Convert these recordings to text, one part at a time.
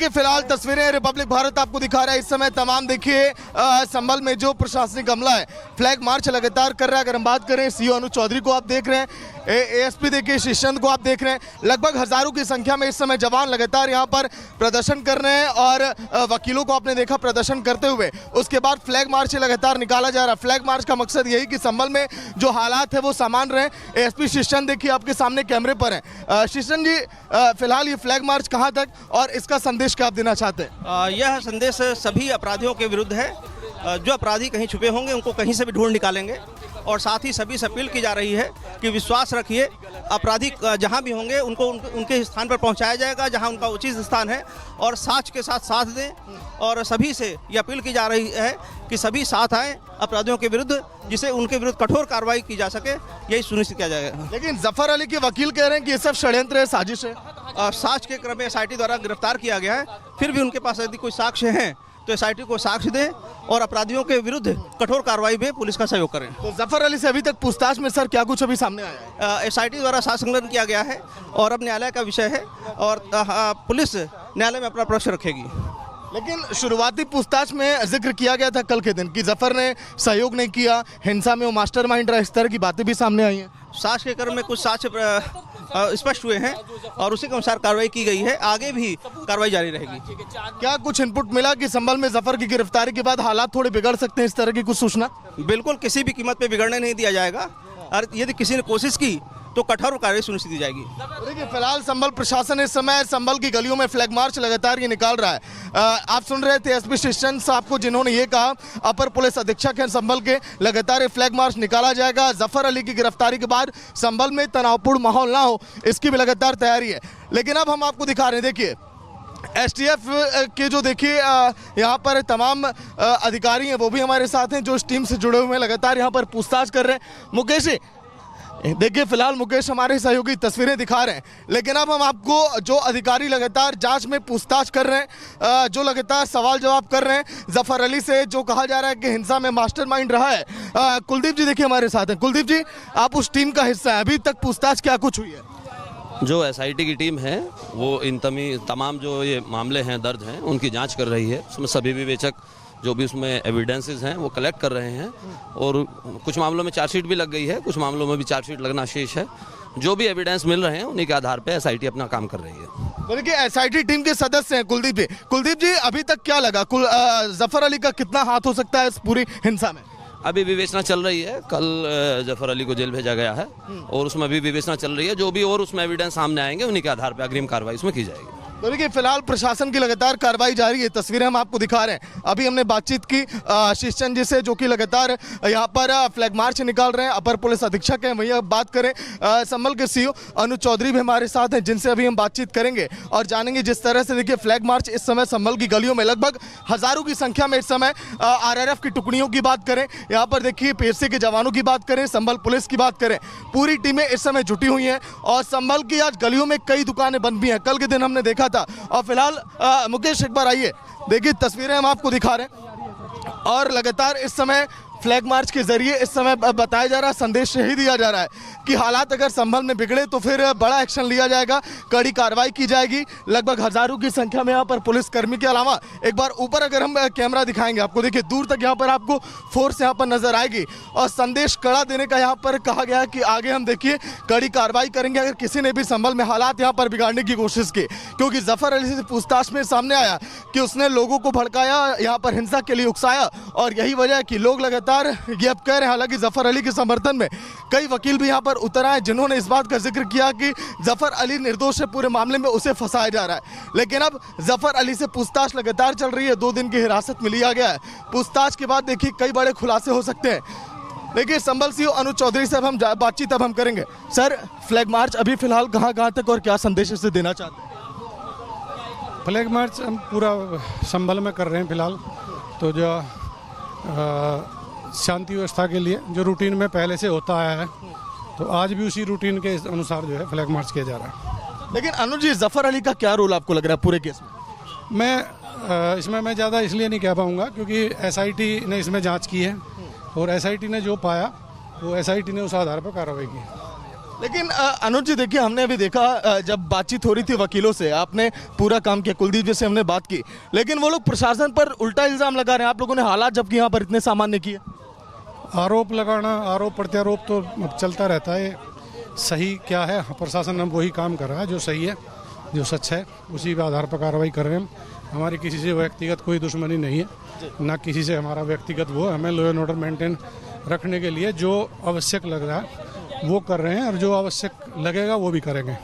देखिए फिलहाल तस्वीरें रिपब्लिक भारत आपको दिखा रहा है इस समय तमाम। देखिए संभल में जो प्रशासनिक अमला है फ्लैग मार्च लगातार कर रहा है। अगर हम बात करें सीओ अनुज चौधरी को आप देख रहे हैं, एएसपी देखिए शिष्यंत को आप देख रहे हैं, लगभग हजारों की संख्या में इस समय जवान लगातार यहाँ पर प्रदर्शन कर रहे हैं और वकीलों को आपने देखा प्रदर्शन करते हुए। उसके बाद फ्लैग मार्च लगातार निकाला जा रहा है। फ्लैग मार्च का मकसद यही कि संभल में जो हालात है वो सामान्य रहे। एएसपी शिष्यंत देखिए आपके सामने कैमरे पर है। शिष्यंत जी, फिलहाल ये फ्लैग मार्च कहाँ तक और इसका संदेश क्या आप देना चाहते हैं? यह संदेश सभी अपराधियों के विरुद्ध है। जो अपराधी कहीं छुपे होंगे उनको कहीं से भी ढूंढ निकालेंगे और साथ ही सभी से अपील की जा रही है कि विश्वास रखिए, अपराधी जहां भी होंगे उनको उनके स्थान पर पहुंचाया जाएगा जहां उनका उचित स्थान है, और साक्ष्य के साथ साथ दें। और सभी से ये अपील की जा रही है कि सभी साथ आएं अपराधियों के विरुद्ध, जिससे उनके विरुद्ध कठोर कार्रवाई की जा सके, यही सुनिश्चित किया जाएगा। लेकिन जफर अली के वकील कह रहे हैं कि ये सब षड्यंत्र है, साजिश है। साक्ष्य के क्रम में एसआईटी द्वारा गिरफ्तार किया गया है, फिर भी उनके पास यदि कोई साक्ष्य हैं तो एसआईटी को साक्ष्य दें और अपराधियों के विरुद्ध कठोर कार्रवाई में पुलिस का सहयोग करें। तो जफर अली से अभी तक पूछताछ में सर क्या कुछ अभी सामने आया है? एसआईटी द्वारा साक्ष्य संकलन किया गया है और अब न्यायालय का विषय है और पुलिस न्यायालय में अपना पक्ष रखेगी। लेकिन शुरुआती पूछताछ में जिक्र किया गया था कल के दिन कि जफर ने सहयोग नहीं किया, हिंसा में वो मास्टरमाइंड रहा, इस तरह की बातें भी सामने आई हैं। साक्ष्य के क्रम में कुछ साक्ष्य स्पष्ट हुए हैं और उसी के अनुसार कार्रवाई की गई है, आगे भी कार्रवाई जारी रहेगी। क्या कुछ इनपुट मिला कि संभल में जफर की गिरफ्तारी के बाद हालात थोड़े बिगड़ सकते हैं, इस तरह की कुछ सूचना? बिल्कुल, किसी भी कीमत पे बिगड़ने नहीं दिया जाएगा और यदि किसी ने कोशिश की तो कठोर कार्रवाई सुनिश्चित की जाएगी। देखिए फिलहाल संभल प्रशासन इस समय संभल की गलियों में फ्लैग मार्च लगातार ये निकाल रहा है। आप सुन रहे थे एसपी शिष्यंत साहब को, जिन्होंने ये कहा, अपर पुलिस अधीक्षक हैं संभल के, लगातार ये फ्लैग मार्च निकाला जाएगा। जफर अली की गिरफ्तारी के बाद संभल में तनावपूर्ण माहौल ना हो, इसकी भी लगातार तैयारी है। लेकिन अब हम आपको दिखा रहे हैं, देखिए एसटीएफ के जो देखिए यहाँ पर तमाम अधिकारी हैं वो भी हमारे साथ हैं जो इस टीम से जुड़े हुए हैं, लगातार यहाँ पर पूछताछ कर रहे हैं। मुकेश जी, देखिए फिलहाल मुकेश हमारे सहयोगी तस्वीरें दिखा रहे हैं, लेकिन अब हम आपको जो अधिकारी लगातार जांच में पूछताछ कर रहे हैं, जो लगातार सवाल जवाब कर रहे हैं जफर अली से, जो कहा जा रहा है कि हिंसा में मास्टरमाइंड रहा है। कुलदीप जी देखिए हमारे साथ हैं। कुलदीप जी, आप उस टीम का हिस्सा हैं, अभी तक पूछताछ क्या कुछ हुई है? जो एसआईटी की टीम है वो इन तमाम जो ये मामले हैं दर्ज हैं उनकी जांच कर रही है। उसमें सभी विवेचक जो भी उसमें एविडेंसेस हैं वो कलेक्ट कर रहे हैं और कुछ मामलों में चार्जशीट भी लग गई है, कुछ मामलों में भी चार्जशीट लगना शेष है। जो भी एविडेंस मिल रहे हैं उन्हीं के आधार पर एसआईटी अपना काम कर रही है। तो देखिए एसआईटी टीम के सदस्य हैं कुलदीप जी, अभी तक क्या लगा जफर अली का कितना हाथ हो सकता है इस पूरी हिंसा में? अभी विवेचना चल रही है। कल जफर अली को जेल भेजा गया है और उसमें अभी विवेचना चल रही है। जो भी और उसमें एविडेंस सामने आएंगे उन्हीं के आधार पर अग्रिम कार्रवाई उसमें की जाएगी। तो देखिए फिलहाल प्रशासन की लगातार कार्रवाई जारी है, तस्वीरें हम आपको दिखा रहे हैं। अभी हमने बातचीत की शिष्यंत जी से, जो कि लगातार यहाँ पर फ्लैग मार्च निकाल रहे हैं, अपर पुलिस अधीक्षक हैं। वहीं अब बात करें संभल के सीओ अनुज चौधरी भी हमारे साथ हैं, जिनसे अभी हम बातचीत करेंगे और जानेंगे जिस तरह से देखिए फ्लैग मार्च इस समय संभल की गलियों में लगभग हजारों की संख्या में इस समय आरआरएफ की टुकड़ियों की बात करें, यहाँ पर देखिए पीएससी के जवानों की बात करें, संभल पुलिस की बात करें, पूरी टीमें इस समय जुटी हुई हैं और संभल की आज गलियों में कई दुकानें बंद भी हैं। कल के दिन हमने देखा था। और फिलहाल मुकेश एक बार आइए, देखिए तस्वीरें हम आपको दिखा रहे हैं और लगातार इस समय फ्लैग मार्च के जरिए इस समय बताया जा रहा है, संदेश यही दिया जा रहा है कि हालात अगर संभल में बिगड़े तो फिर बड़ा एक्शन लिया जाएगा, कड़ी कार्रवाई की जाएगी। लगभग हजारों की संख्या में यहाँ पर पुलिसकर्मी के अलावा, एक बार ऊपर अगर हम कैमरा दिखाएंगे आपको, देखिए दूर तक यहाँ पर आपको फोर्स यहाँ पर नजर आएगी और संदेश कड़ा देने का यहाँ पर कहा गया है कि आगे हम देखिए कड़ी कार्रवाई करेंगे अगर किसी ने भी संभल में हालात यहाँ पर बिगाड़ने की कोशिश की। क्योंकि जफर अली से पूछताछ में सामने आया कि उसने लोगों को भड़काया, यहाँ पर हिंसा के लिए उकसाया और यही वजह है कि लोग लगातार ये अब कह रहे हैं। हालांकि जफर अली के समर्थन में कई वकील भी यहाँ पर उतर आए, जिन्होंने इस बात का जिक्र किया कि जफर अली निर्दोष है, पूरे मामले में उसे फंसाया जा रहा है। लेकिन अब जफर अली से पूछताछ लगातार चल रही है, 2 दिन की हिरासत में लिया गया है। पूछताछ के बाद देखिए कई बड़े खुलासे हो सकते हैं। देखिए संभल सीओ अनुज चौधरी से अब हम बातचीत अब हम करेंगे। सर, फ्लैग मार्च अभी फिलहाल कहाँ तक और क्या संदेश इससे देना चाहते हैं? फ्लैग मार्च हम पूरा संभल में कर रहे हैं फिलहाल। तो जो शांति व्यवस्था के लिए जो रूटीन में पहले से होता आया है, तो आज भी उसी रूटीन के अनुसार जो है फ्लैग मार्च किया जा रहा है। लेकिन अनुज जी, जफर अली का क्या रोल आपको लग रहा है पूरे केस में? इसमें मैं ज़्यादा इसलिए नहीं कह पाऊँगा क्योंकि एसआईटी ने इसमें जांच की है और एसआईटी ने जो पाया वो एसआईटी ने उस आधार पर कार्रवाई की। लेकिन अनुज जी देखिए, हमने अभी देखा जब बातचीत हो रही थी वकीलों से, आपने पूरा काम किया, कुलदीप जी से हमने बात की, लेकिन वो लोग प्रशासन पर उल्टा इल्जाम लगा रहे हैं। आप लोगों ने हालात जबकि यहाँ पर इतने सामान्य किए। आरोप लगाना, आरोप प्रत्यारोप तो अब चलता रहता है। सही क्या है, प्रशासन अब वही काम कर रहा है जो सही है, जो सच है, उसी के आधार पर कार्रवाई कर रहे हैं हम। हमारी किसी से व्यक्तिगत कोई दुश्मनी नहीं है, ना किसी से हमारा व्यक्तिगत वो। हमें लॉ एंड ऑर्डर मेंटेन रखने के लिए जो आवश्यक लग रहा है वो कर रहे हैं, और जो आवश्यक लगेगा वो भी करेंगे।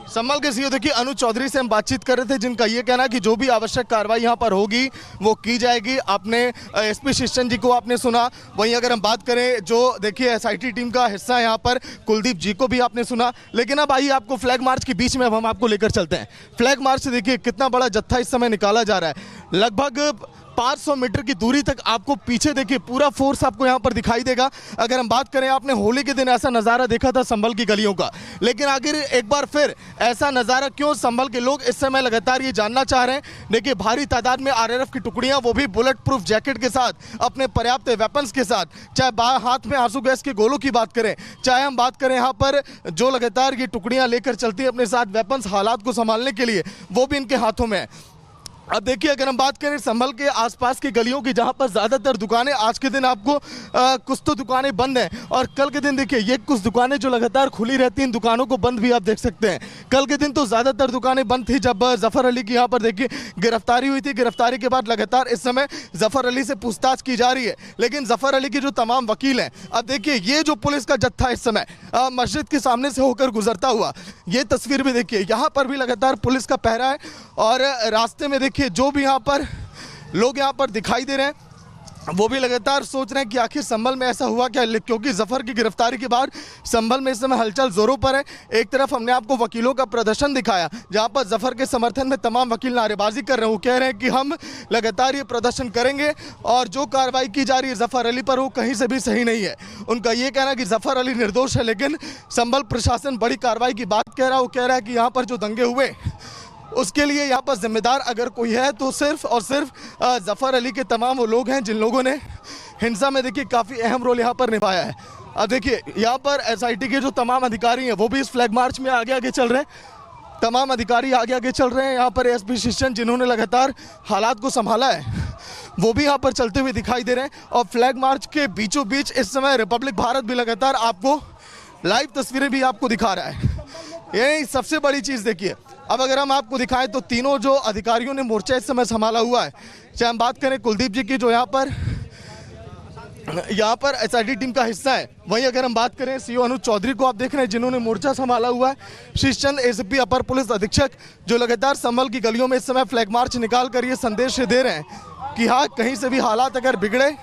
संभल के सीओ देखिए अनुज चौधरी से हम बातचीत कर रहे थे, जिनका ये कहना है कि जो भी आवश्यक कार्रवाई यहाँ पर होगी वो की जाएगी। आपने एसपी शिष्टन जी को आपने सुना, वहीं अगर हम बात करें जो देखिए एसआईटी टीम का हिस्सा है यहाँ पर कुलदीप जी को भी आपने सुना। लेकिन अब आइए आपको फ्लैग मार्च के बीच में अब हम आपको लेकर चलते हैं। फ्लैग मार्च से देखिए कितना बड़ा जत्था इस समय निकाला जा रहा है। लगभग 500 मीटर की दूरी तक आपको पीछे देखिए पूरा फोर्स आपको यहाँ पर दिखाई देगा। अगर हम बात करें, आपने होली के दिन ऐसा नज़ारा देखा था संभल की गलियों का, लेकिन आखिर एक बार फिर ऐसा नज़ारा क्यों संभल के लोग इस समय लगातार ये जानना चाह रहे हैं। देखिए भारी तादाद में आरआरएफ की टुकड़ियाँ, वो भी बुलेट प्रूफ जैकेट के साथ, अपने पर्याप्त वेपन्स के साथ, चाहे हाथ में आंसू गैस के गोलों की बात करें, चाहे हम बात करें यहाँ पर जो लगातार ये टुकड़ियाँ लेकर चलती है अपने साथ वेपन्स हालात को संभालने के लिए, वो भी इनके हाथों में है। अब देखिए अगर हम बात करें संभल के आसपास की गलियों की, जहां पर ज़्यादातर दुकानें, आज के दिन आपको कुछ तो दुकानें बंद हैं, और कल के दिन देखिए ये कुछ दुकानें जो लगातार खुली रहती हैं, इन दुकानों को बंद भी आप देख सकते हैं। कल के दिन तो ज़्यादातर दुकानें बंद थी जब जफ़र अली की यहाँ पर देखिए गिरफ्तारी हुई थी। गिरफ्तारी के बाद लगातार इस समय जफ़र अली से पूछताछ की जा रही है, लेकिन जफ़र अली के जो तमाम वकील हैं, अब देखिए ये जो पुलिस का जत्था इस समय मस्जिद के सामने से होकर गुजरता हुआ, ये तस्वीर भी देखिए, यहाँ पर भी लगातार पुलिस का पहरा है। और रास्ते में देखिए जो भी यहाँ पर लोग यहाँ पर दिखाई दे रहे हैं, वो भी लगातार सोच रहे हैं कि आखिर संभल में ऐसा हुआ क्या, क्योंकि जफ़र की गिरफ्तारी के बाद संभल में इस समय हलचल जोरों पर है। एक तरफ हमने आपको वकीलों का प्रदर्शन दिखाया, जहां पर जफ़र के समर्थन में तमाम वकील नारेबाजी कर रहे हैं। वो कह रहे हैं कि हम लगातार ये प्रदर्शन करेंगे और जो कार्रवाई की जा रही है जफ़र अली पर, वो कहीं से भी सही नहीं है। उनका ये कहना है कि जफ़र अली निर्दोष है, लेकिन संभल प्रशासन बड़ी कार्रवाई की बात कह रहा है। वो कह रहा है कि यहाँ पर जो दंगे हुए उसके लिए यहाँ पर जिम्मेदार अगर कोई है तो सिर्फ और सिर्फ जफ़र अली के तमाम वो लोग हैं जिन लोगों ने हिंसा में देखिए काफ़ी अहम रोल यहाँ पर निभाया है। अब देखिए यहाँ पर एसआईटी के जो तमाम अधिकारी हैं वो भी इस फ्लैग मार्च में आगे आगे चल रहे हैं। तमाम अधिकारी आगे आगे चल रहे हैं। यहाँ पर एसपी शिष्टन जिन्होंने लगातार हालात को संभाला है, वो भी यहाँ पर चलते हुए दिखाई दे रहे हैं। और फ्लैग मार्च के बीचों बीच इस समय रिपब्लिक भारत भी लगातार आपको लाइव तस्वीरें भी आपको दिखा रहा है। यही सबसे बड़ी चीज़ देखिए। अब अगर हम आपको दिखाएं तो तीनों जो अधिकारियों ने मोर्चा इस समय संभाला हुआ है, चाहे हम बात करें कुलदीप जी की जो यहाँ पर एसआईटी टीम का हिस्सा है, वहीं अगर हम बात करें सीओ अनुज चौधरी को आप देख रहे हैं जिन्होंने मोर्चा संभाला हुआ है, शीशचंद एसीपी अपर पुलिस अधीक्षक जो लगातार संभल की गलियों में इस समय फ्लैग मार्च निकाल कर ये संदेश दे रहे हैं कि हाँ, कहीं से भी हालात अगर बिगड़े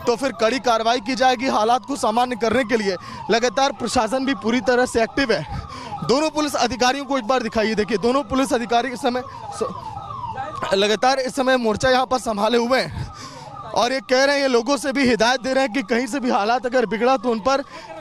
तो फिर कड़ी कार्रवाई की जाएगी। हालात को सामान्य करने के लिए लगातार प्रशासन भी पूरी तरह से एक्टिव है। दोनों पुलिस अधिकारियों को एक बार दिखाइए, देखिए दोनों पुलिस अधिकारी इस समय लगातार इस समय मोर्चा यहाँ पर संभाले हुए हैं और ये कह रहे हैं, ये लोगों से भी हिदायत दे रहे हैं कि कहीं से भी हालात अगर बिगड़ा तो उन पर